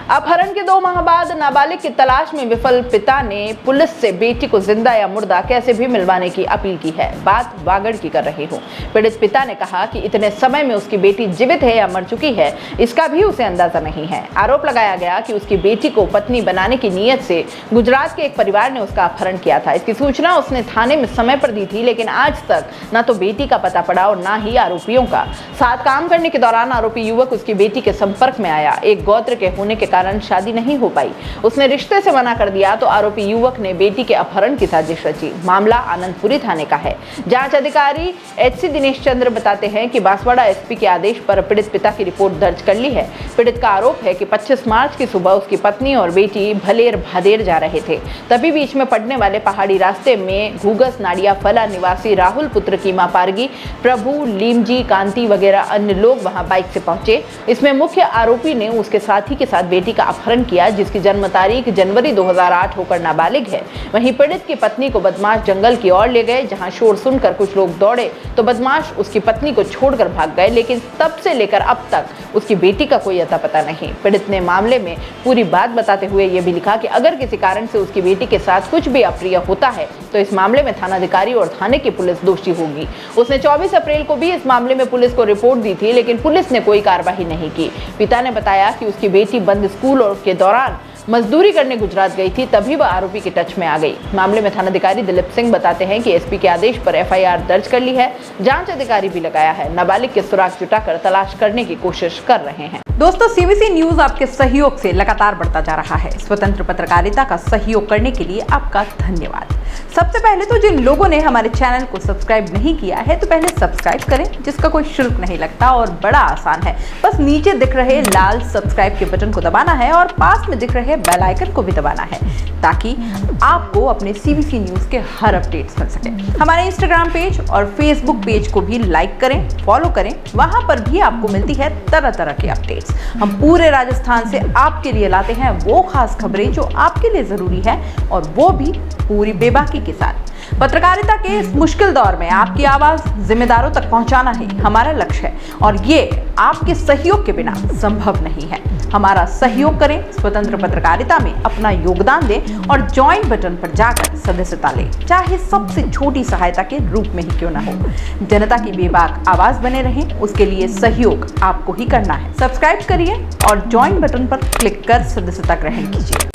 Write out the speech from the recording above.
अपहरण के 2 माह बाद नाबालिग की तलाश में विफल पिता ने पुलिस से बेटी को जिंदा या मुर्दा कैसे भी मिलवाने की अपील की है। बात वागड़ की कर रही हूँ। पीड़ित पिता ने कहा कि इतने समय में उसकी बेटी जीवित है या मर चुकी है, इसका भी उसे अंदाजा नहीं है। आरोप लगाया गया कि उसकी बेटी को पत्नी बनाने की नीयत से गुजरात के एक परिवार ने उसका अपहरण किया था। इसकी सूचना उसने थाने में समय पर दी थी, लेकिन आज तक न तो बेटी का पता पड़ा और न ही आरोपियों का। साथ काम करने के दौरान आरोपी युवक उसकी बेटी के संपर्क में आया। एक गोत्र के होने के कारण शादी नहीं हो पाई। उसने रिश्ते से मना कर दिया तो आरोपी युवक ने बेटी के अपहरण की साजिश रची। मामला आनंदपुरी थाने का है। जांच अधिकारी एचसी दिनेश चंद्र बताते हैं कि बांसवाड़ा एसपी के आदेश पर पीड़ित पिता की रिपोर्ट दर्ज कर ली है। पीड़ित का आरोप है कि 25 मार्च की सुबह उसकी पत्नी और बेटी भलेर भादेर जा रहे थे। तभी बीच में पड़ने वाले पहाड़ी रास्ते में घूगस नाडिया फला निवासी राहुल पुत्र कीमा पारगी, प्रभु लीमजी कांति वगैरह अन्य लोग वहां बाइक से पहुंचे। इसमें मुख्य आरोपी ने उसके साथी के साथ बेटी का अपहरण किया, जिसकी जन्म तारीख जनवरी 2008 होकर नाबालिग है। वहीं पीड़ित की पत्नी को बदमाश जंगल की ओर ले गए, जहां शोर सुनकर कुछ लोग दौड़े तो बदमाश उसकी पत्नी को छोड़कर भाग गए, लेकिन तब से लेकर अब तक उसकी बेटी का कोई अता पता नहीं। पीड़ित ने मामले में पूरी बात बताते हुए यह भी लिखा कि अगर किसी कारण से उसकी बेटी के साथ कुछ भी अप्रिय होता है तो इस मामले में थानाधिकारी और थाने की पुलिस दोषी होगी। उसने 24 अप्रैल को भी इस मामले में पुलिस को रिपोर्ट दी थी, लेकिन पुलिस ने कोई कार्रवाई नहीं की। पिता ने बताया कि उसकी बेटी बंद स्कूल और के दौरान मजदूरी करने गुजरात गई थी, तभी वह आरोपी के टच में आ गई। मामले में थानाधिकारी दिलीप सिंह बताते हैं कि एसपी के आदेश पर एफआईआर दर्ज कर ली है। जांच अधिकारी भी लगाया है। नाबालिग के सुराग जुटाकर तलाश करने की कोशिश कर रहे हैं। दोस्तों, सीबीसी न्यूज आपके सहयोग से लगातार बढ़ता जा रहा है। स्वतंत्र पत्रकारिता का सहयोग करने के लिए आपका धन्यवाद। सबसे पहले तो जिन लोगों ने हमारे चैनल को सब्सक्राइब नहीं किया है तो पहले सब्सक्राइब करें, जिसका कोई शुल्क नहीं लगता और बड़ा आसान है। बस नीचे दिख रहे लाल सब्सक्राइब के बटन को दबाना है और पास में दिख रहे बेल आइकन को भी दबाना है, ताकि आपको अपने सीबीसी न्यूज के हर अपडेट्स मिल सके। हमारे इंस्टाग्राम पेज और फेसबुक पेज को भी लाइक करें, फॉलो करें। वहां पर भी आपको मिलती है तरह तरह की अपडेट्स। हम पूरे राजस्थान से आपके लिए लाते हैं वो खास खबरें जो आपके लिए जरूरी है, और वो भी पूरी बेबाकी के साथ। पत्रकारिता के इस मुश्किल दौर में आपकी आवाज जिम्मेदारों तक पहुंचाना ही हमारा लक्ष्य है, और ये आपके सहयोग के बिना संभव नहीं है। हमारा सहयोग करें, स्वतंत्र पत्रकारिता में अपना योगदान दें और ज्वाइन बटन पर जाकर सदस्यता लें, चाहे सबसे छोटी सहायता के रूप में ही क्यों ना हो। जनता की बेबाक आवाज बने रहें, उसके लिए सहयोग आपको ही करना है। सब्सक्राइब करिए और ज्वाइन बटन पर क्लिक कर सदस्यता ग्रहण कीजिए।